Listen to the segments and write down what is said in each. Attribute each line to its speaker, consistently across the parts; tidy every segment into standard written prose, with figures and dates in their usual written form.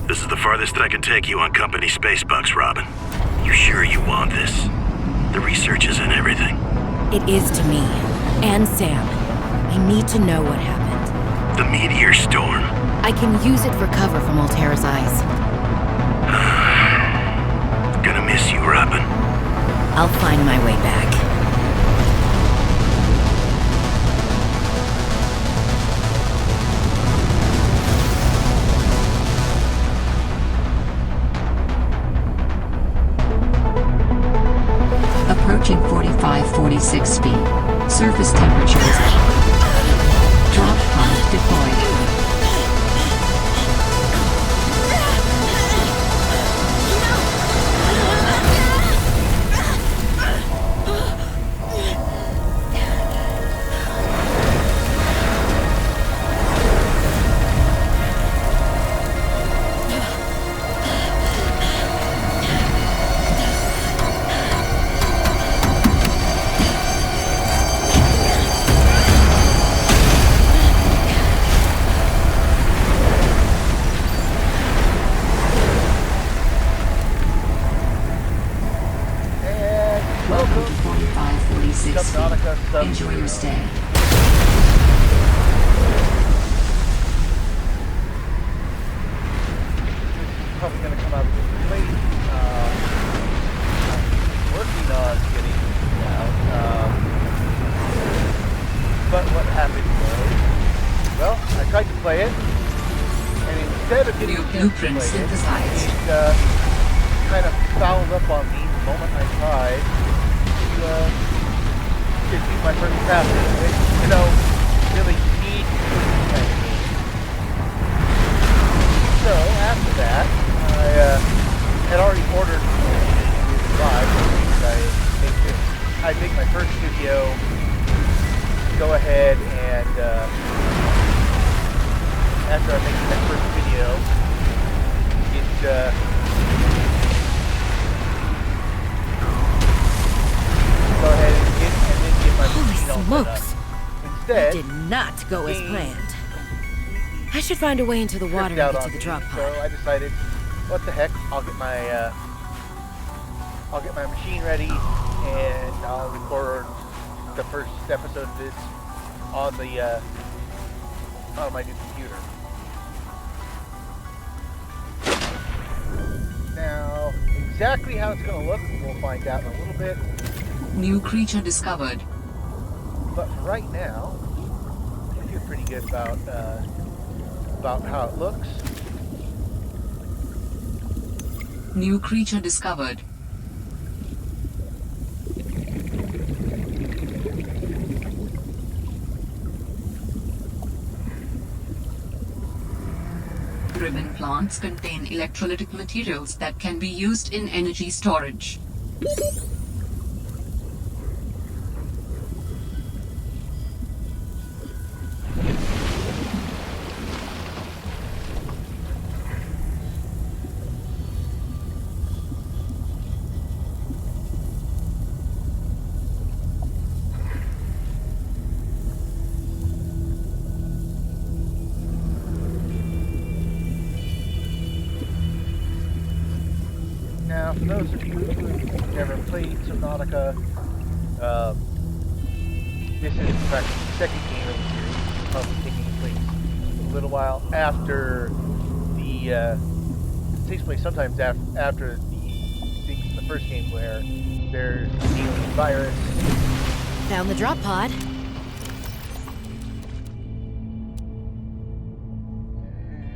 Speaker 1: This is the farthest I can take you on company space bucks, Robin. You sure you want this? The research isn't everything.
Speaker 2: It is to me. And Sam. I need to know what happened.
Speaker 1: The meteor storm.
Speaker 2: I can use it for cover from Altera's eyes.
Speaker 1: Gonna miss you, Robin.
Speaker 2: I'll find my way back.
Speaker 3: Approaching 45-46 feet. Surface temperatures. Drop pod deployed. Welcome to 45-46.
Speaker 4: Subnautica.
Speaker 3: Enjoy your stay.
Speaker 4: Probably going to come out a little late. I'm working on getting it out. But what happened was, well, I tried to play it, and instead of getting
Speaker 3: New
Speaker 4: a chance to play
Speaker 3: blueprint
Speaker 4: it,
Speaker 3: synthesized.
Speaker 4: it kind of fouled up on me the moment I tried to do my first pass. Really need to play. So after that, I had already ordered live. I think my first video. Go ahead and after I make that first video, go ahead and then get my
Speaker 2: Holy
Speaker 4: machine all set up.
Speaker 2: smokes!
Speaker 4: Instead,
Speaker 2: That did not go as planned. I should find a way into the water and
Speaker 4: tripped out
Speaker 2: get to
Speaker 4: on
Speaker 2: the
Speaker 4: me,
Speaker 2: drop pod.
Speaker 4: So I decided, what the heck? I'll get my machine ready, and I'll record the first episode of this on the on my new computer. Now, exactly how it's going to look, we'll find out in a little bit.
Speaker 3: New creature discovered.
Speaker 4: But for right now, I feel pretty good about how it looks.
Speaker 3: New creature discovered. Driven plants contain electrolytic materials that can be used in energy storage.
Speaker 4: Now, for those of you who've never played Subnautica, this is in fact the second game of the series, probably taking place a little while after the, it takes place sometimes after the things in the first game where there's an alien virus.
Speaker 2: Found the drop pod.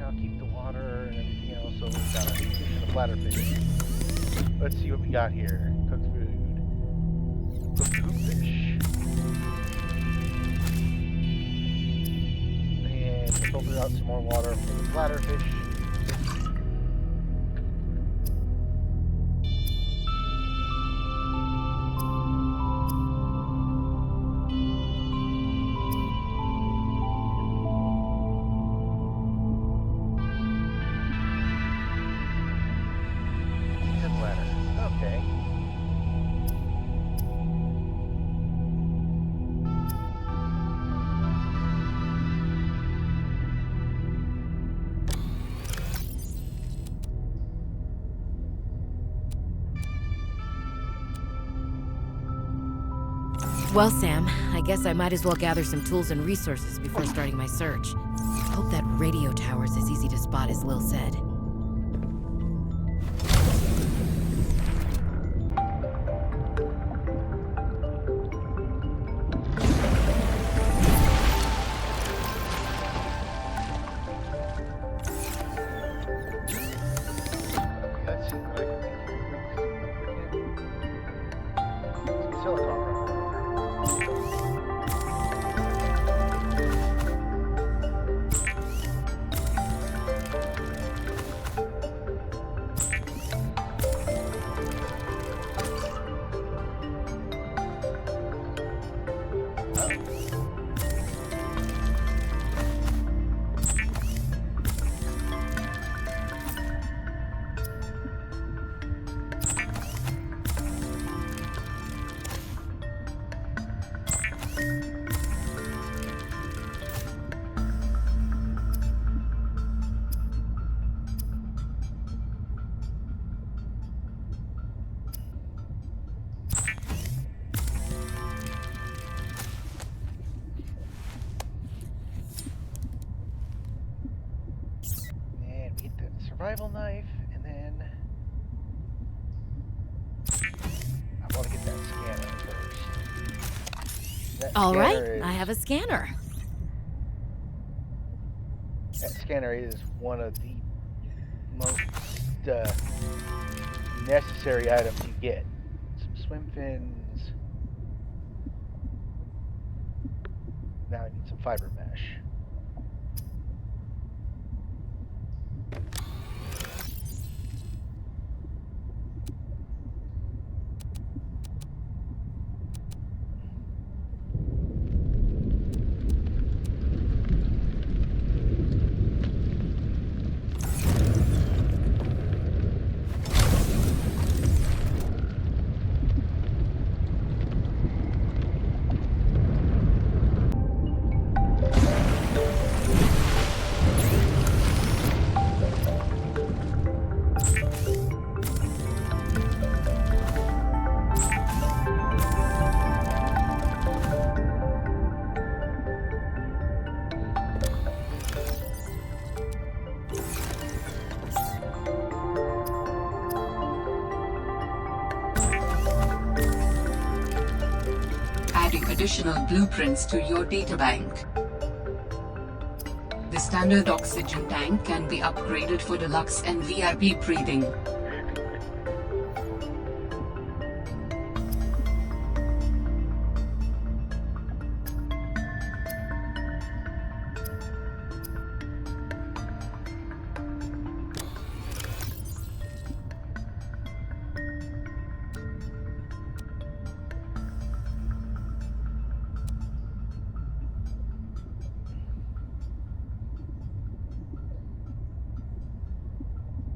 Speaker 4: I'll keep the water and everything else, so we've got a fish and a bladder fish. Let's see what we got here. Cooked food. Cooked hoop fish. And filter out some more water for the bladder fish. And bladder. Okay.
Speaker 2: Well, Sam, I guess I might as well gather some tools and resources before starting my search. Hope that radio tower's as easy to spot as Lil said.
Speaker 4: That seems like some silicone rubber. And we get the survival knife, and then I want to get that scanner first. That
Speaker 2: All right,
Speaker 4: scanner
Speaker 2: I have a scanner.
Speaker 4: That scanner is one of the most necessary items you get. Some swim fins. Now I need some fiber mesh.
Speaker 3: Adding additional blueprints to your databank. The standard oxygen tank can be upgraded for deluxe and VIP breathing.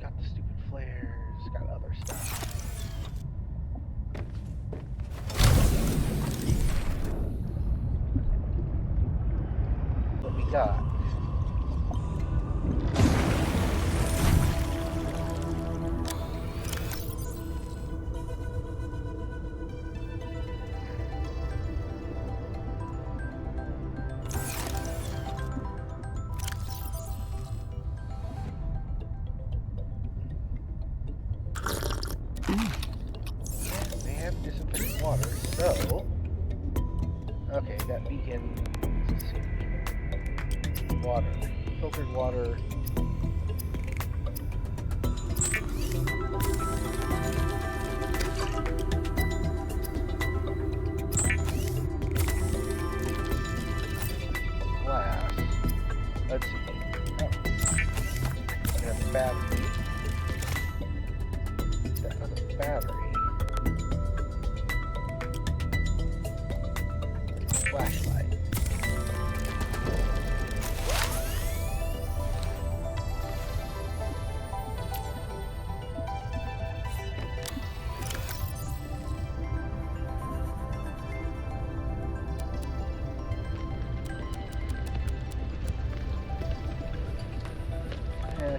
Speaker 4: Got the stupid flares, got other stuff. What we got? They have dissipating water, so okay, that beacon, let's see. Water. Filtered water. Glass. Let's see. Oh. We have a battery. That other battery. Flashlight.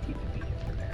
Speaker 4: Keep the beacon for now.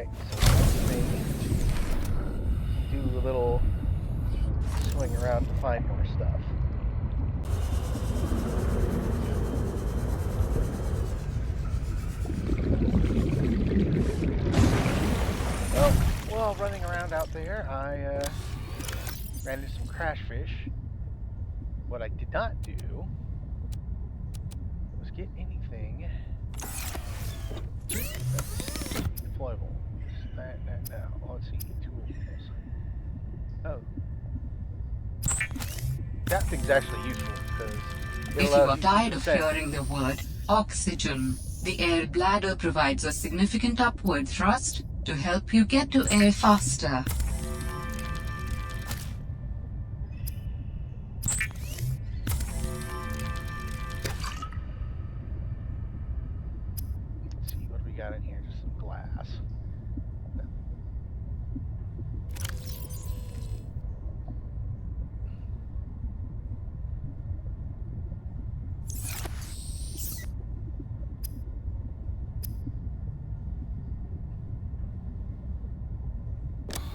Speaker 4: Alright, so let's do a little swing around to find more stuff. Well, while running around out there, I ran into some crash fish. What I did not do was get anything deployable. No. Let's see, tools. Oh. That thing's actually useful because it
Speaker 3: If you
Speaker 4: allows
Speaker 3: are
Speaker 4: you
Speaker 3: tired
Speaker 4: to
Speaker 3: of
Speaker 4: descend.
Speaker 3: hearing the word oxygen, the air bladder provides a significant upward thrust to help you get to air faster.
Speaker 4: Let's see, what do we got in here? Just some glass.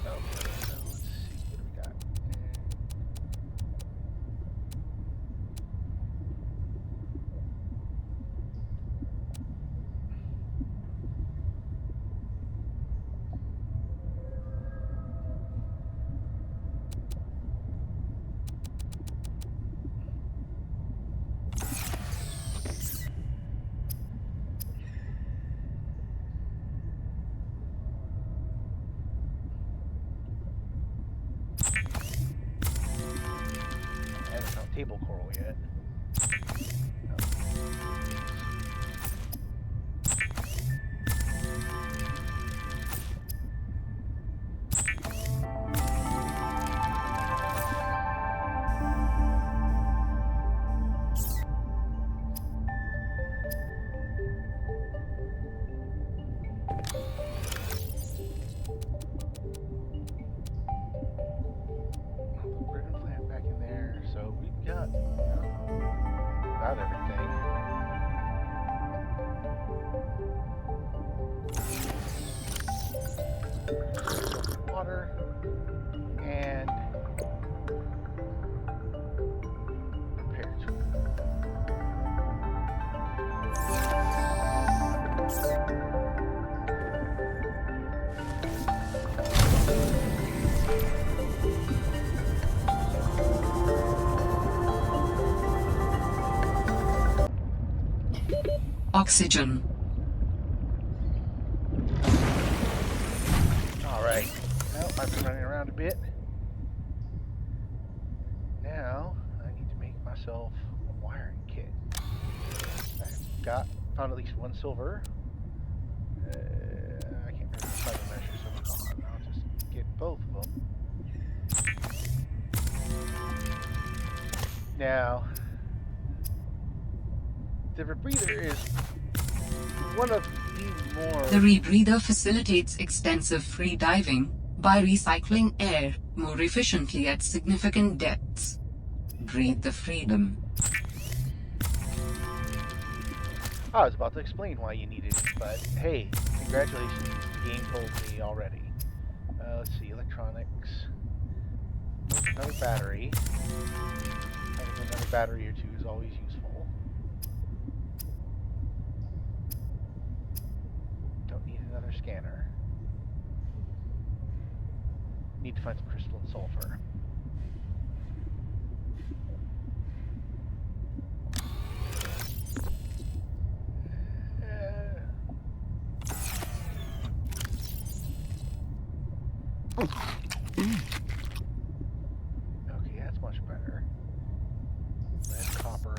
Speaker 4: Okay, so let's see, what do we got? I haven't found table coral yet. Ribbon plant back in there, so we've got about everything. Water and repair tool.
Speaker 3: Oxygen.
Speaker 4: Alright. Well, I've been running around a bit. Now, I need to make myself a wiring kit. Found at least one silver. I can't remember the time measure, so I'll just get both of them. Now, the rebreather is one of the more...
Speaker 3: The rebreather facilitates extensive free diving by recycling air more efficiently at significant depths. Breathe the freedom.
Speaker 4: I was about to explain why you needed it, but hey, congratulations, the game told me already. Let's see, electronics. Another battery. Having another battery or two is always useful. Don't need another scanner. Need to find some crystalline sulfur. Okay, that's much better. Lead, copper.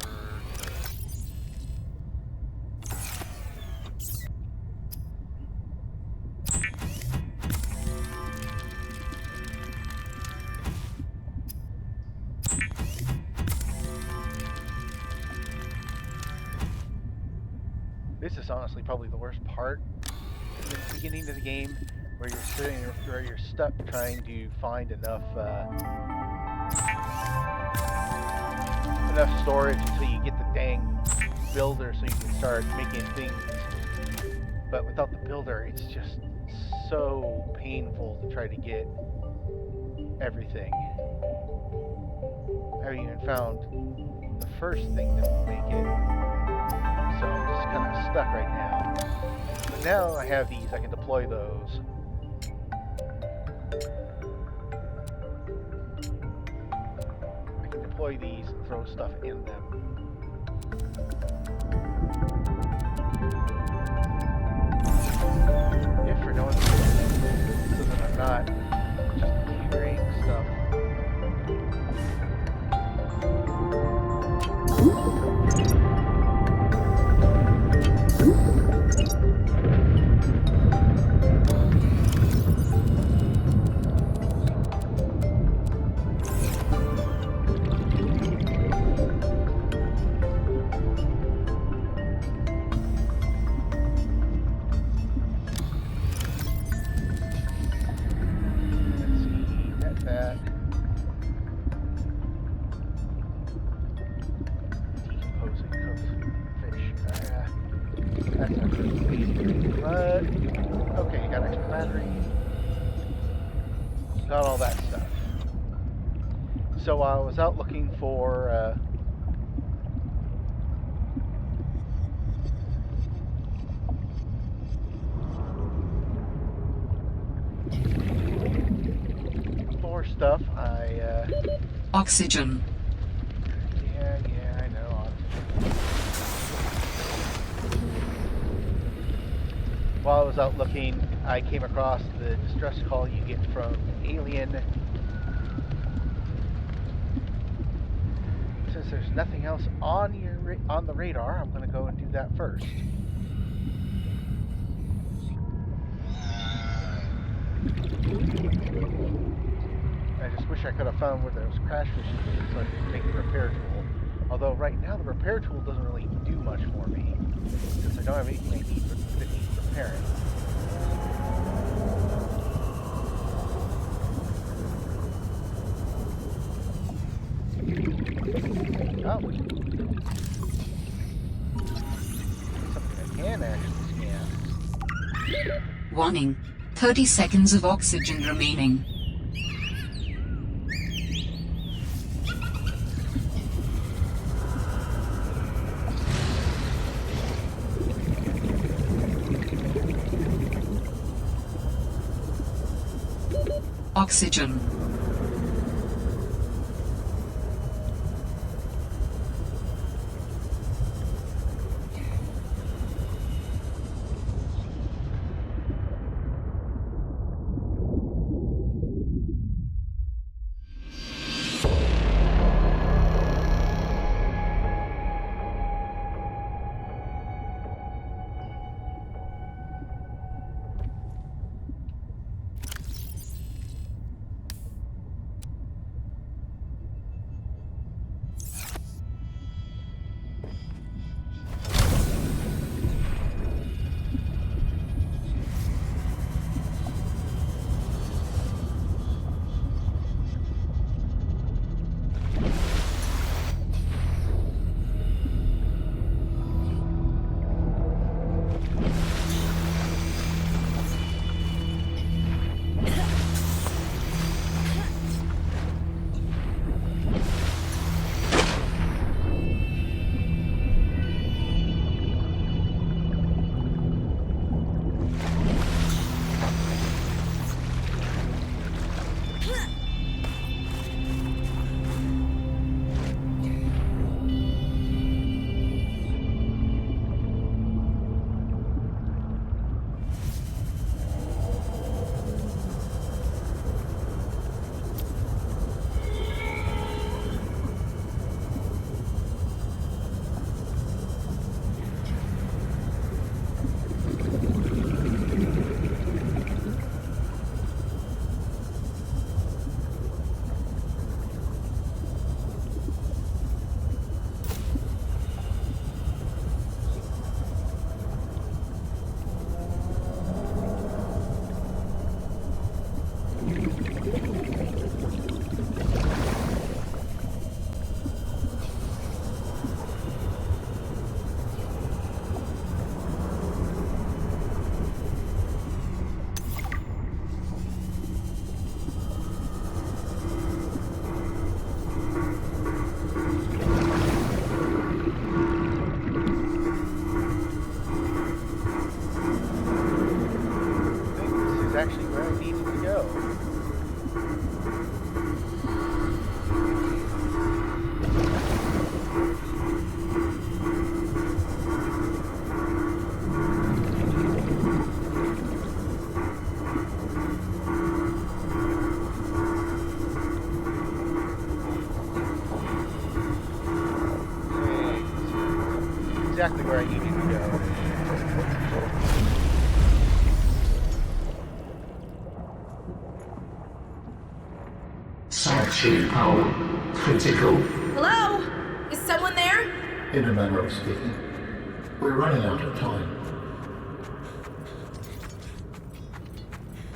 Speaker 4: This is honestly probably the worst part in the beginning of the game, where you're stuck trying to find enough storage until you get the dang builder so you can start making things. But without the builder, it's just so painful to try to get everything. I haven't even found the first thing that will make it. So I'm just kind of stuck right now. But now I have these, I can deploy those. I can deploy these and throw stuff in them. If for no other reason, so that I'm not just carrying stuff. Got all that stuff. So I was out looking for stuff.
Speaker 3: Oxygen.
Speaker 4: Yeah, I know. While I was out looking, I came across the distress call you get from Alien. Since there's nothing else on the radar, I'm going to go and do that first. I just wish I could have found where those crash missions so I could take the repair tool. Although right now the repair tool doesn't really do much for me, since I don't have anything I need that needs repairing. Oh. Something I can actually scan.
Speaker 3: Warning. 30 seconds of oxygen remaining. Oxygen.
Speaker 4: exactly where I needed to go.
Speaker 5: Sanctuary power critical.
Speaker 2: Hello? Is someone there?
Speaker 6: In a manner of speaking. We're running out of time.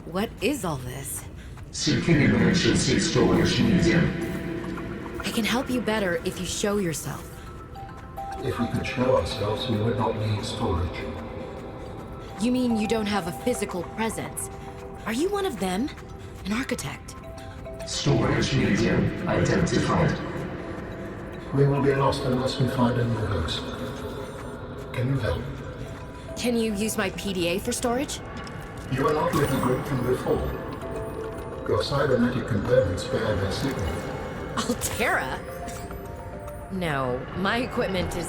Speaker 2: What is all this?
Speaker 5: Seeking emergency storage medium.
Speaker 2: I can help you better if you show yourself.
Speaker 6: If we could show ourselves, we would not need storage.
Speaker 2: You mean you don't have a physical presence? Are you one of them? An architect?
Speaker 5: Storage medium identified.
Speaker 6: We will be lost unless we find a new host. Can you help?
Speaker 2: Can you use my PDA for storage?
Speaker 6: You are not with the group from before. Your cybernetic components bear their signal.
Speaker 2: Altera? No, my equipment is,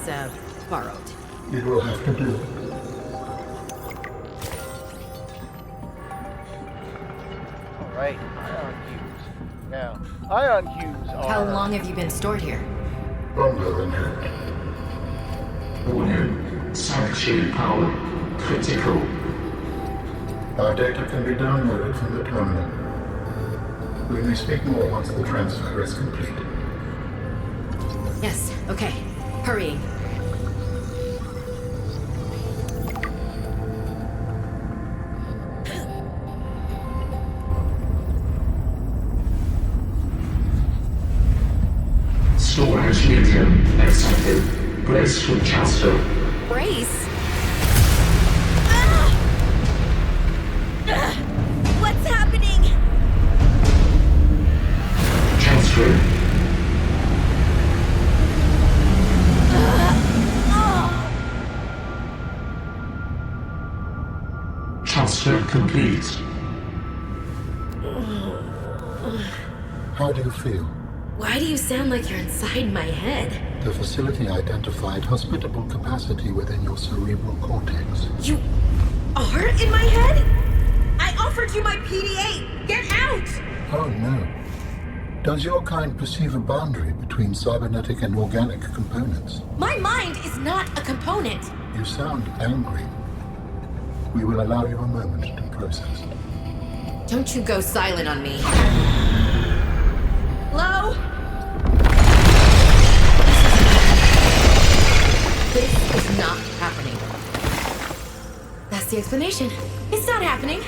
Speaker 2: borrowed.
Speaker 6: It will have to do.
Speaker 4: Alright, ion cubes. Now, ion cubes are...
Speaker 2: How long have you been stored here?
Speaker 6: Longer than that.
Speaker 5: Warning. Sanctuary power critical.
Speaker 6: Our data can be downloaded from the terminal. We may speak more once the transfer is complete.
Speaker 2: Yes, okay. Hurrying.
Speaker 5: Storage medium accepted. Brace for transfer.
Speaker 2: Brace? What's happening?
Speaker 5: Transfer. Transfer complete.
Speaker 6: How do you feel?
Speaker 2: Why do you sound like you're inside my head?
Speaker 6: The facility identified hospitable capacity within your cerebral cortex.
Speaker 2: You are in my head? I offered you my PDA! Get out!
Speaker 6: Oh no. Does your kind perceive a boundary between cybernetic and organic components?
Speaker 2: My mind is not a component!
Speaker 6: You sound angry. We will allow you a moment to process.
Speaker 2: Don't you go silent on me. Hello? This is not happening. That's the explanation. It's not happening.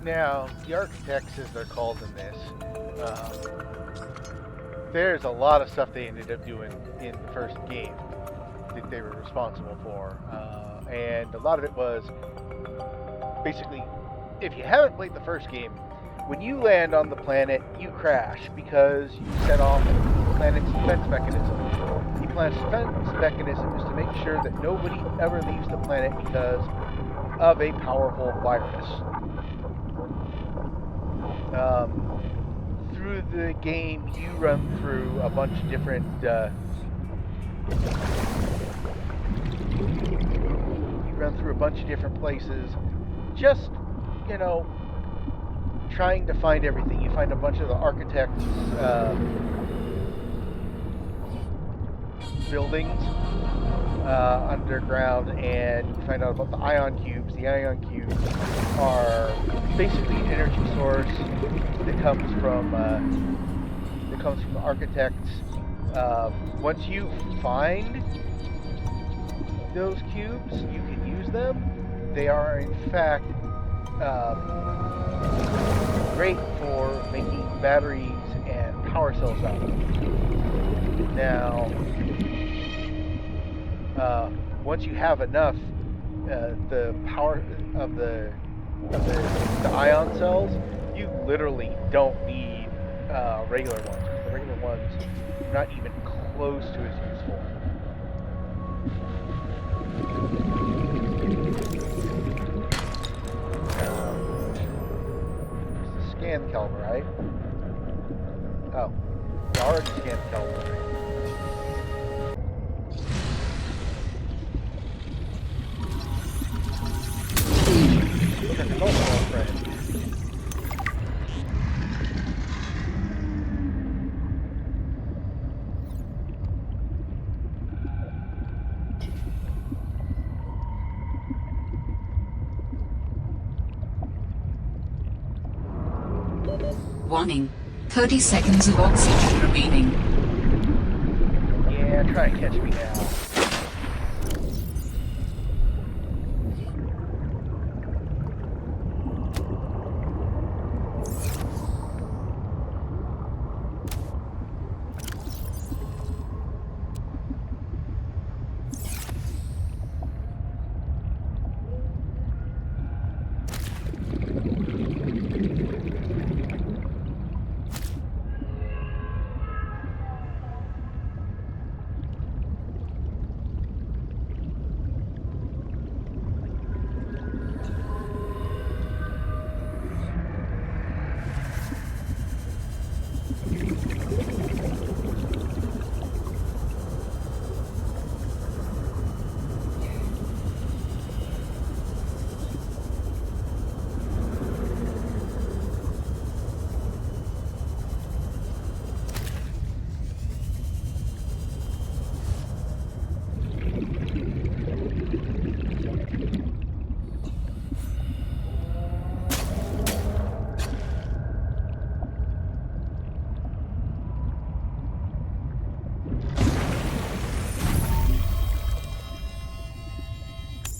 Speaker 4: Now, the architects, as they're called in this, there's a lot of stuff they ended up doing in the first game that they were responsible for. And a lot of it was basically, if you haven't played the first game, when you land on the planet, you crash because you set off the planet's defense mechanism. The planet's defense mechanism is to make sure that nobody ever leaves the planet because of a powerful virus. Through the game, you run through a bunch of different places, just, you know, trying to find everything. You find a bunch of the architects' buildings underground, and you find out about the ion cubes. The ion cubes are basically an energy source that comes from the architects. Once you find those cubes, you can use them. They are in fact great for making batteries and power cells out of. Now, once you have enough, the power the ion cells, you literally don't need regular ones. The regular ones are not even close to as useful. It's the scan caliber, right? Oh, we already scanned the caliber. Check it over, old friend.
Speaker 3: Warning. 30 seconds of oxygen remaining.
Speaker 4: Yeah, try and catch me now.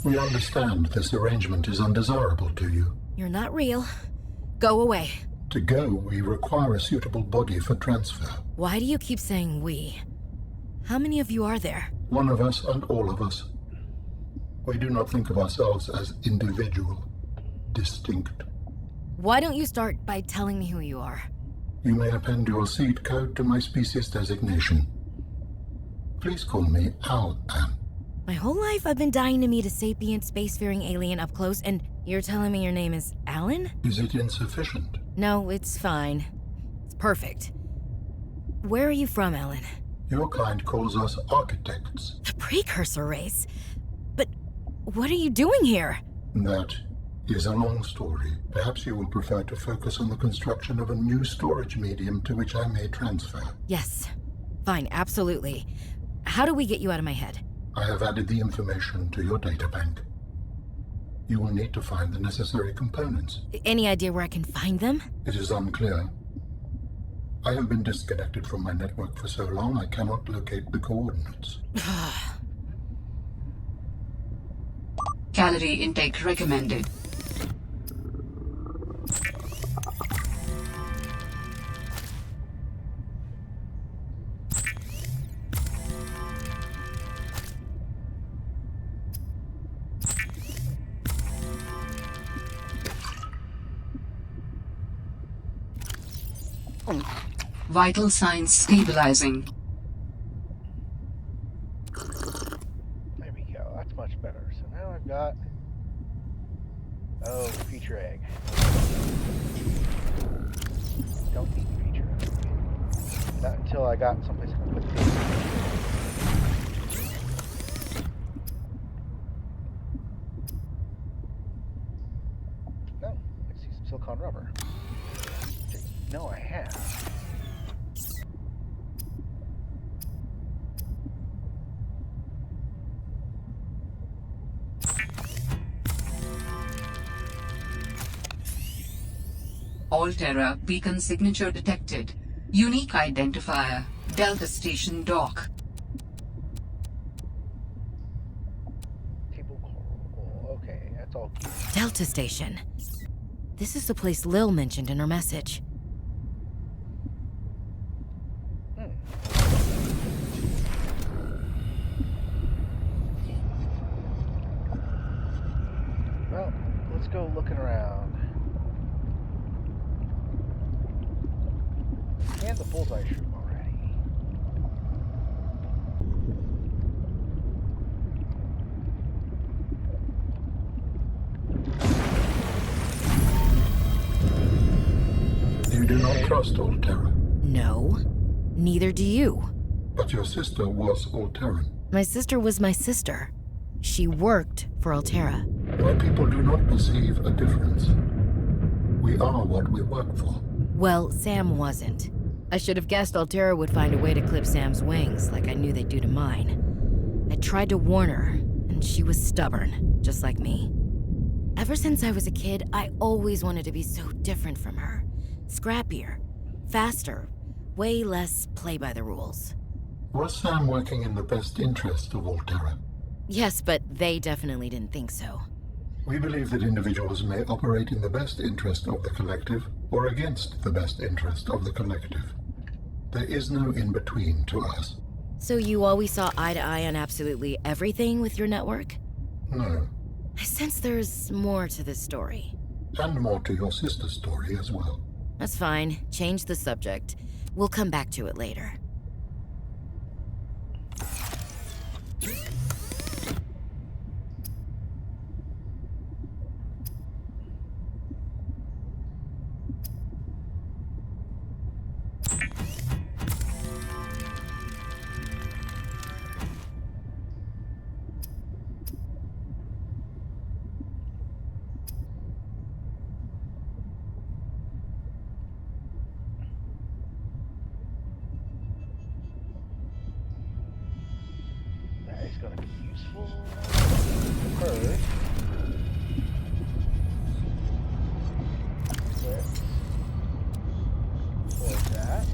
Speaker 6: We understand this arrangement is undesirable to you.
Speaker 2: You're not real. Go away.
Speaker 6: To go, we require a suitable body for transfer.
Speaker 2: Why do you keep saying we? How many of you are there?
Speaker 6: One of us and all of us. We do not think of ourselves as individual, distinct.
Speaker 2: Why don't you start by telling me who you are?
Speaker 6: You may append your seed code to my species designation. Please call me Al-An.
Speaker 2: My whole life I've been dying to meet a sapient, spacefaring alien up close, and you're telling me your name is Alan?
Speaker 6: Is it insufficient?
Speaker 2: No, it's fine. It's perfect. Where are you from, Alan?
Speaker 6: Your kind calls us architects.
Speaker 2: The precursor race? But what are you doing here?
Speaker 6: That is a long story. Perhaps you will prefer to focus on the construction of a new storage medium to which I may transfer.
Speaker 2: Yes. Fine, absolutely. How do we get you out of my head?
Speaker 6: I have added the information to your databank. You will need to find the necessary components.
Speaker 2: Any idea where I can find them?
Speaker 6: It is unclear. I have been disconnected from my network for so long I cannot locate the coordinates.
Speaker 3: Calorie intake recommended. Vital signs stabilizing.
Speaker 4: There we go. That's much better. So now I've got... Oh, feature egg. Don't need the feature egg. Not until I got someplace I can put the egg. No, I see some silicon rubber. No, I have.
Speaker 3: Alterra beacon signature detected. Unique identifier. Delta Station dock.
Speaker 4: Table coral. Okay, that's all cute.
Speaker 2: Delta Station. This is the place Lil mentioned in her message.
Speaker 4: Well, go looking around. And the bullseye shoot already.
Speaker 6: You do not trust Alterra,
Speaker 2: No, neither do you.
Speaker 6: but your sister was Alterran.
Speaker 2: My sister was my sister. She worked for Alterra.
Speaker 6: My people do not perceive a difference. We are what we work for.
Speaker 2: Well, Sam wasn't. I should have guessed Alterra would find a way to clip Sam's wings, like I knew they'd do to mine. I tried to warn her, and she was stubborn, just like me. Ever since I was a kid, I always wanted to be so different from her. Scrappier, faster, way less play by the rules.
Speaker 6: Was Sam working in the best interest of Alterra?
Speaker 2: Yes, but they definitely didn't think so.
Speaker 6: We believe that individuals may operate in the best interest of the collective or against the best interest of the collective. There is no in-between to us.
Speaker 2: So you always saw eye to eye on absolutely everything with your network?
Speaker 6: No.
Speaker 2: I sense there's more to this story.
Speaker 6: And more to your sister's story as well.
Speaker 2: That's fine. Change the subject. We'll come back to it later.
Speaker 4: That is going to be useful. First, let's close that.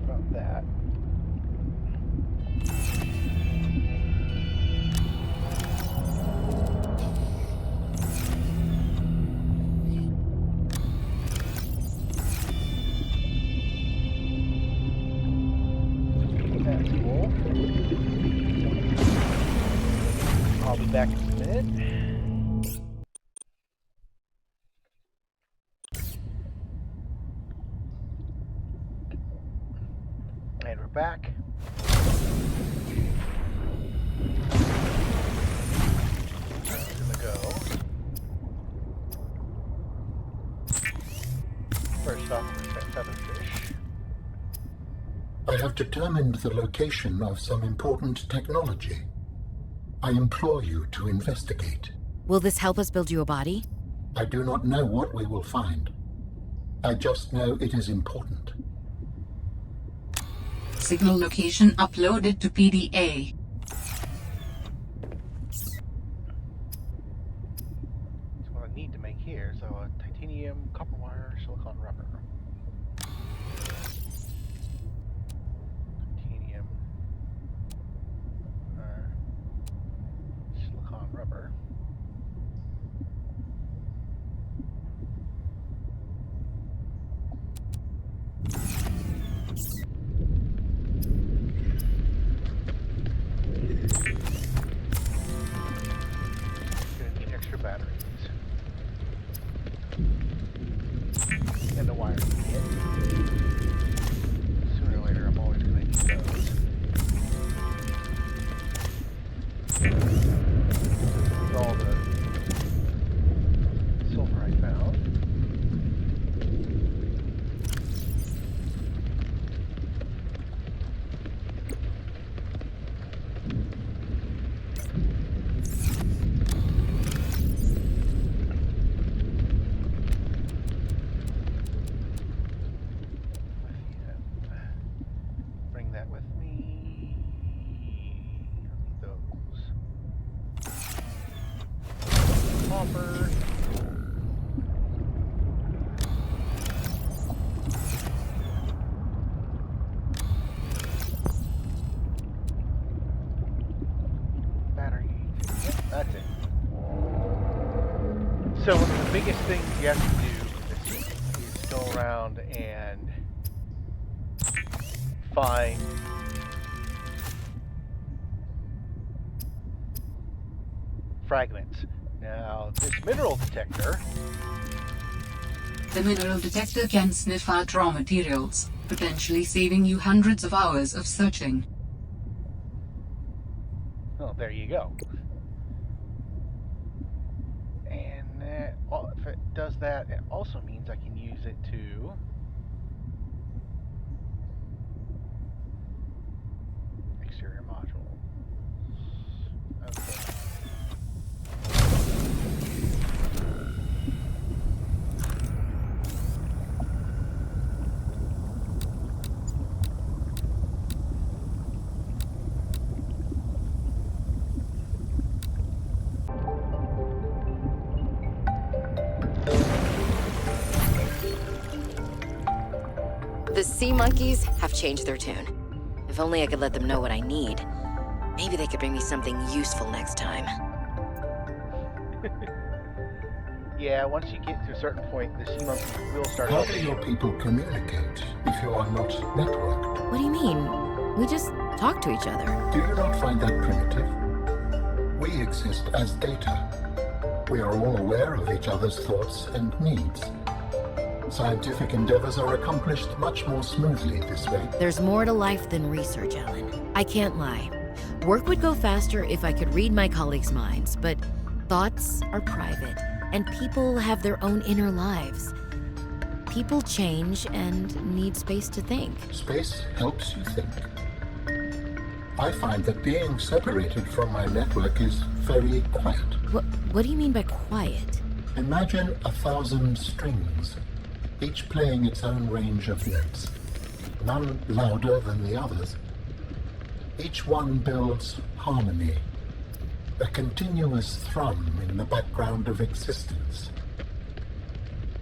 Speaker 4: Drop that. That's cool. I'll be back in a minute. And we're back. That's gonna go. First off, we're gonna set 7 fish.
Speaker 6: I have determined the location of some important technology. I implore you to investigate.
Speaker 2: Will this help us build you a body?
Speaker 6: I do not know what we will find. I just know it is important.
Speaker 3: Signal location uploaded to PDA.
Speaker 4: That's what I need to make here. So titanium, copper wire, silicon rubber. Titanium, silicon rubber. Gonna need extra batteries. And the wire. So one of the biggest things you have to do is go around and find fragments. Now, this mineral detector,
Speaker 3: The mineral detector can sniff out raw materials, potentially saving you hundreds of hours of searching.
Speaker 4: oh, there you go. And if it does that, it also means I can use it to exterior module. Okay.
Speaker 2: The sea monkeys have changed their tune. If only I could let them know what I need. Maybe they could bring me something useful next time.
Speaker 4: Yeah, once you get to a certain point, the sea monkeys will start
Speaker 6: How do
Speaker 4: helping
Speaker 6: your
Speaker 4: you.
Speaker 6: people communicate if you are not networked?
Speaker 2: What do you mean? We just talk to each other.
Speaker 6: Do you not find that primitive? We exist as data. We are all aware of each other's thoughts and needs. Scientific endeavors are accomplished much more smoothly this way.
Speaker 2: There's more to life than research, Alan. I can't lie. Work would go faster if I could read my colleagues' minds, but thoughts are private, and people have their own inner lives. People change and need space to think.
Speaker 6: Space helps you think. I find that being separated from my network is very quiet.
Speaker 2: What do you mean by quiet?
Speaker 6: Imagine 1,000 strings, each playing its own range of notes, none louder than the others. Each one builds harmony, a continuous thrum in the background of existence.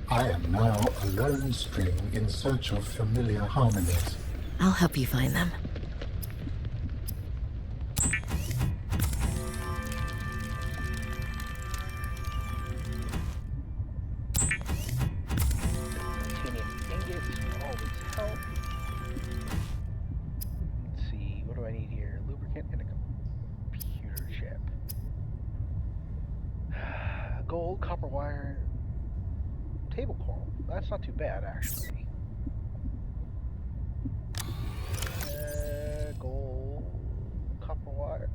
Speaker 6: I am now a lone string in search of familiar harmonies.
Speaker 2: I'll help you find them.
Speaker 4: Titanium ingots will always help. Let's see, what do I need here? Lubricant and a computer chip. Gold, copper wire, table coral. That's not too bad, actually. Gold, copper wire.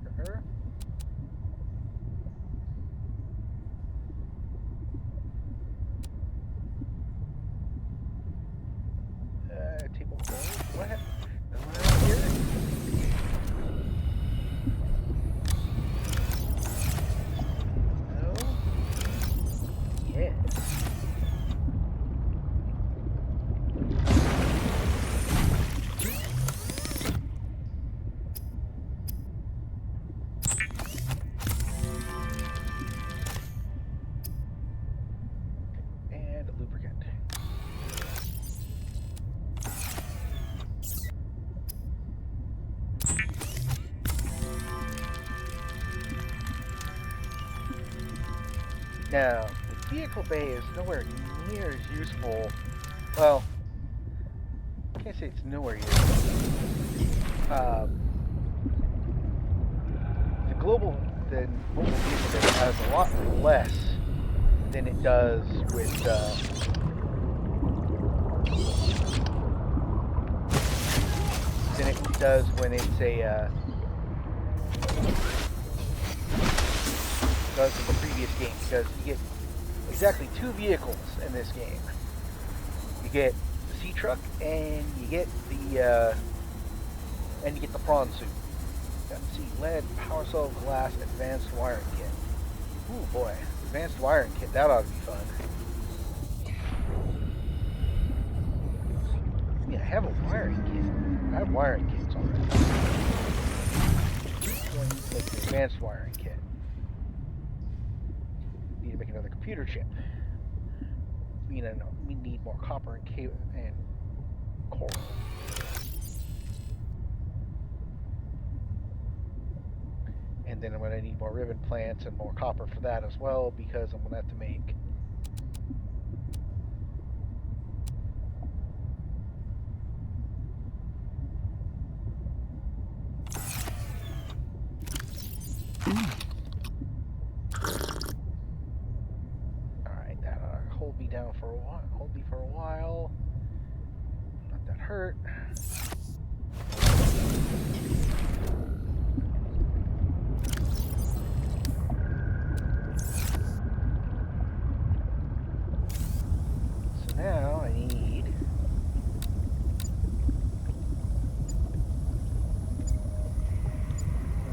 Speaker 4: Table coral. What happened? Around here? No. Yes. And a lubricant. Now, the vehicle bay is nowhere near as useful. Well, I can't say it's nowhere useful. The global vehicle bay has a lot less than it does with when it's a does in the previous game, because you get exactly 2 vehicles in this game. You get the sea truck and you get the prawn suit. Let's see, lead, power cell, glass, advanced wiring kit. Ooh boy, advanced wiring kit, that ought to be fun. I mean, I have a wiring kit. I have wiring kits already. I'm going to make an advanced wiring kit. Need to make another computer chip. We need more copper and cable and coral. And then I'm going to need more ribbon plants and more copper for that as well, because I'm going to have to make Alright, that hold me down for a while. Hold me for a while. Let that hurt. So now I need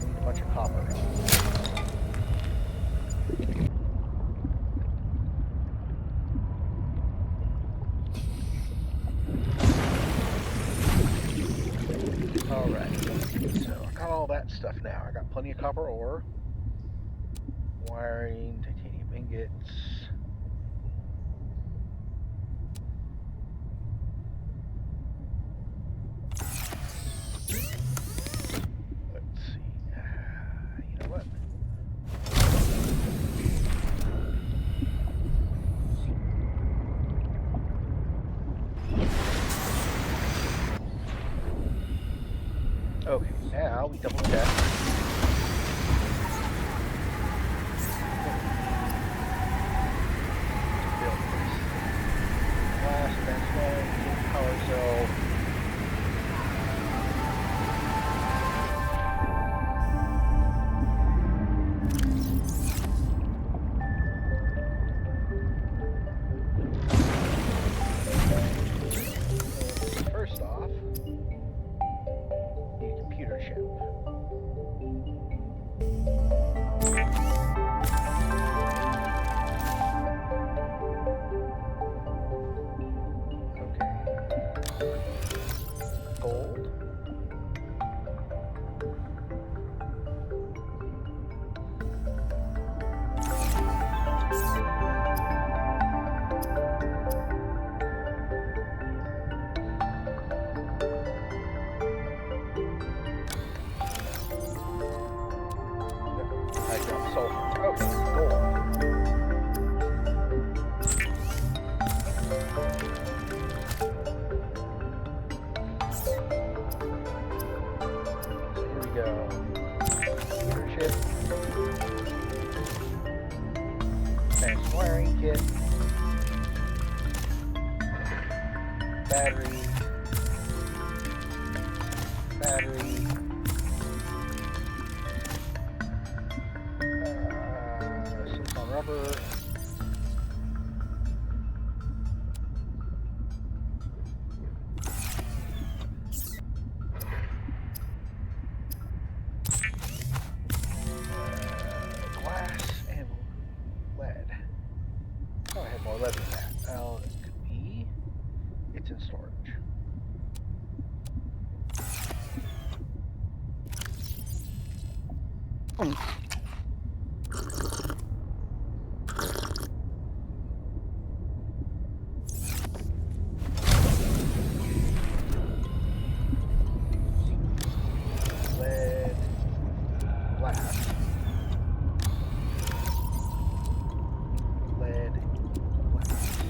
Speaker 4: a bunch of copper. Alright, so I got all that stuff now. I got plenty of copper ore, wiring, titanium ingots. Let's see. You know what? Okay, now we double check. Build this. Last benchmark, power cell. First off, need a computer chip. Okay. Gold. I dropped sulfur. Okay, gold. So here we go. Computer chip. Advanced wiring kit. Battery. Battery. Silicone rubber. Glass and lead. Oh, I had more lead than that. Oh, it could be. It's in storage. Lead, glass, lead, glass.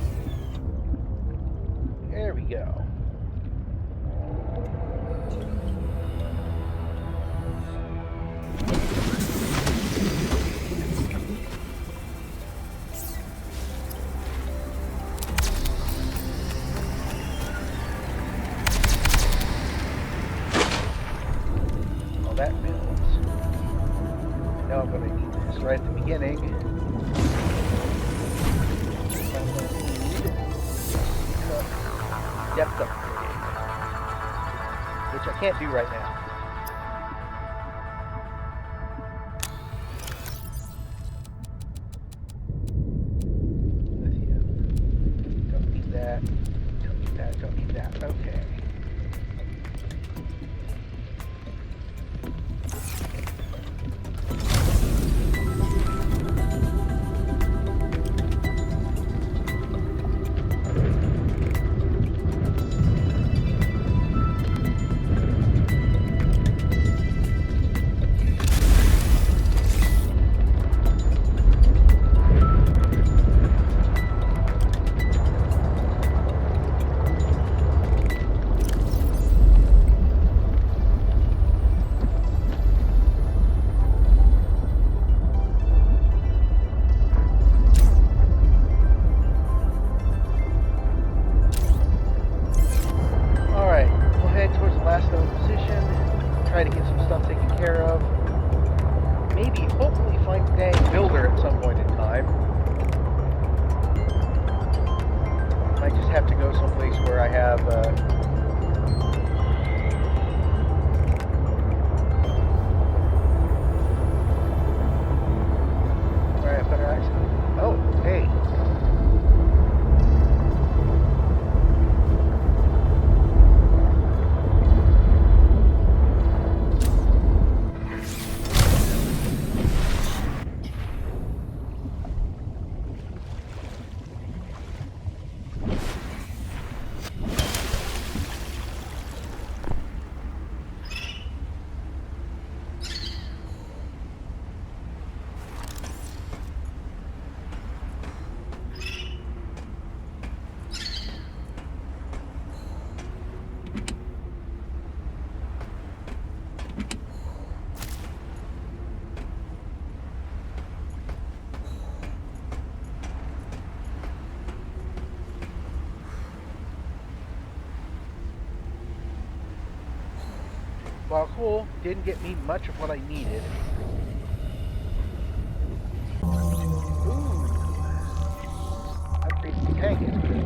Speaker 4: There we go. Well, that builds. Now I'm going to need this right at the beginning. I'm going to need depth upgrade, which I can't do right now. Lithium. Don't need that. Don't need that. Don't need that. Okay. I have where I have better access. Oh, hey. Well, cool. Didn't get me much of what I needed. Ooh. Upgrade the tank is good.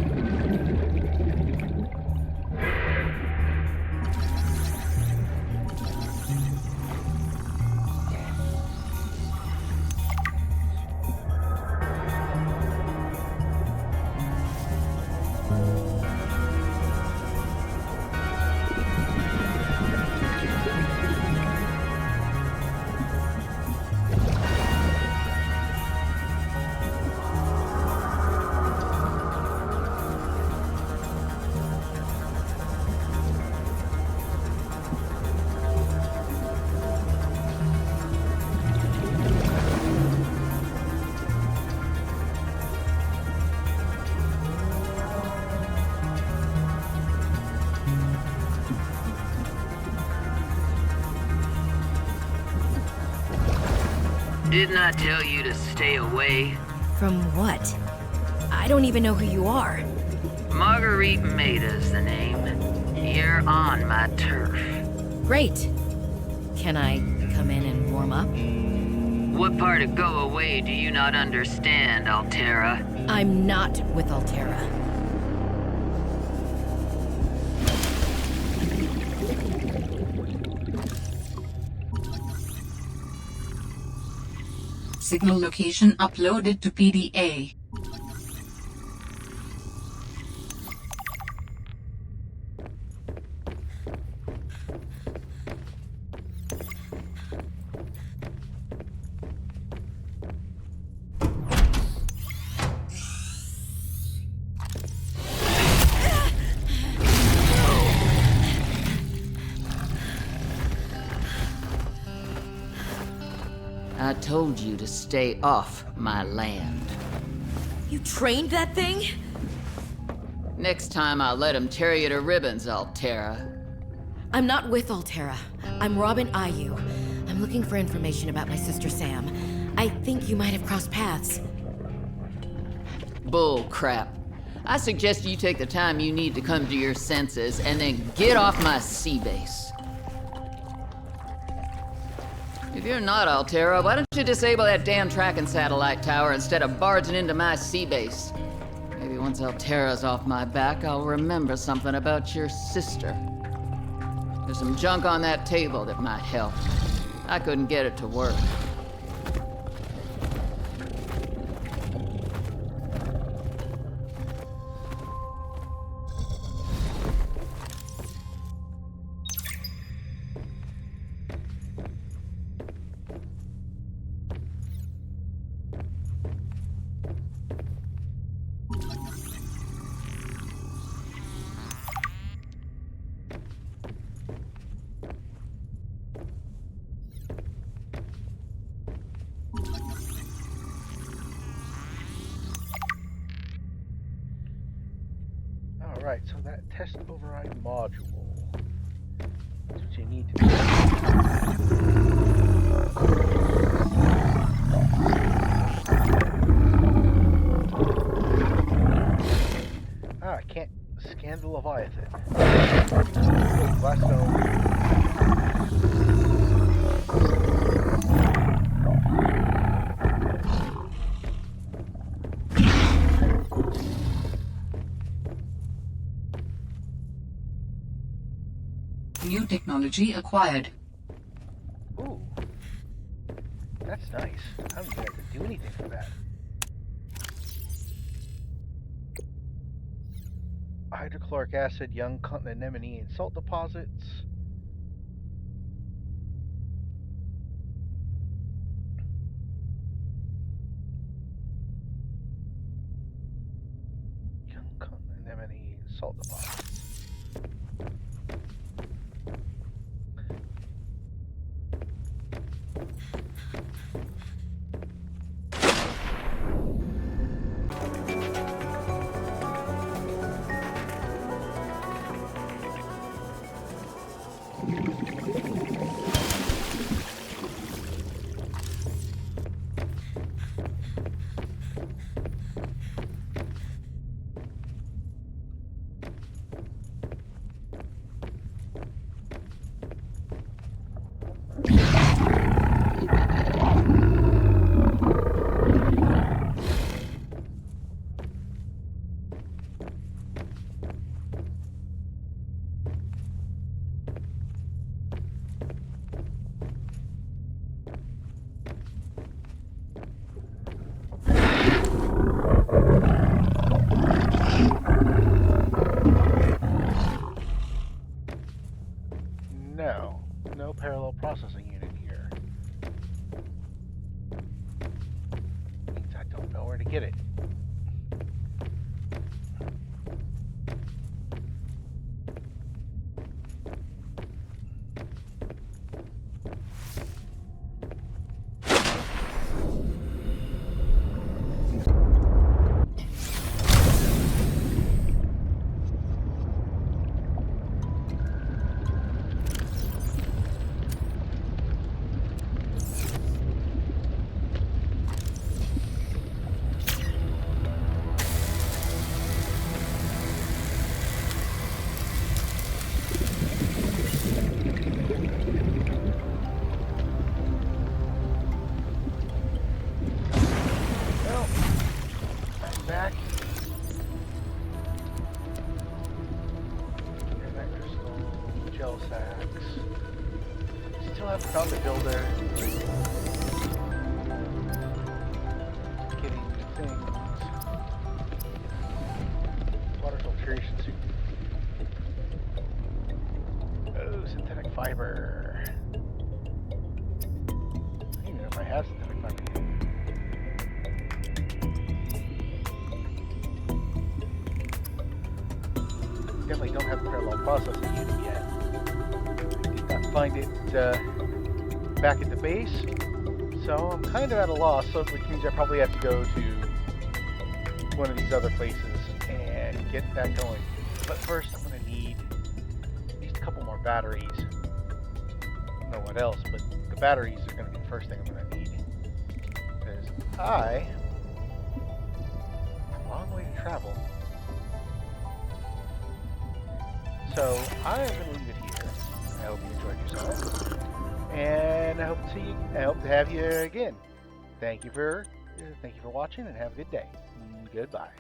Speaker 7: Didn't I tell you to stay away?
Speaker 2: From what? I don't even know who you are.
Speaker 7: Marguerite Maida's the name. You're on my turf.
Speaker 2: Great. Can I come in and warm up?
Speaker 7: What part of go away do you not understand, Altera?
Speaker 2: I'm not with Altera.
Speaker 3: Signal location uploaded to PDA.
Speaker 7: I told you to stay off my land.
Speaker 2: You trained that thing?
Speaker 7: Next time I'll let him tear you to ribbons, Altera.
Speaker 2: I'm not with Altera. I'm Robin Ayu. I'm looking for information about my sister Sam. I think you might have crossed paths.
Speaker 7: Bull crap. I suggest you take the time you need to come to your senses and then get off my sea base. If you're not Altera, why don't you disable that damn tracking satellite tower instead of barging into my sea base? Maybe once Altera's off my back, I'll remember something about your sister. There's some junk on that table that might help. I couldn't get it to work.
Speaker 4: Alright, so that test override module. That's what you need to do. Ah, I can't scan the Leviathan. Gladstone.
Speaker 3: New technology acquired.
Speaker 4: Ooh. That's nice. I don't even have to do anything for that. Hydrochloric acid, young anemone, and salt deposits. Young anemone, salt deposits. No parallel processing unit here. Means I don't know where to get it. Back. Here's that crystal, gel sacks. Still haven't found the builder. Getting new things. Water filtration suit. Oh, synthetic fiber. I don't even know if I have synthetic fiber yet. Definitely don't have the parallel processing unit yet. Did not find it back at the base, so I'm kind of at a loss, which means I probably have to go to one of these other places and get that going. But first I'm going to need at least a couple more batteries. I don't know what else, but the batteries are going to be the first thing I'm going to need. Because I have a long way to travel. So I'm going to leave it here. I hope you enjoyed yourself, and I hope to see you. I hope to have you again. Thank you for watching, and have a good day. Goodbye.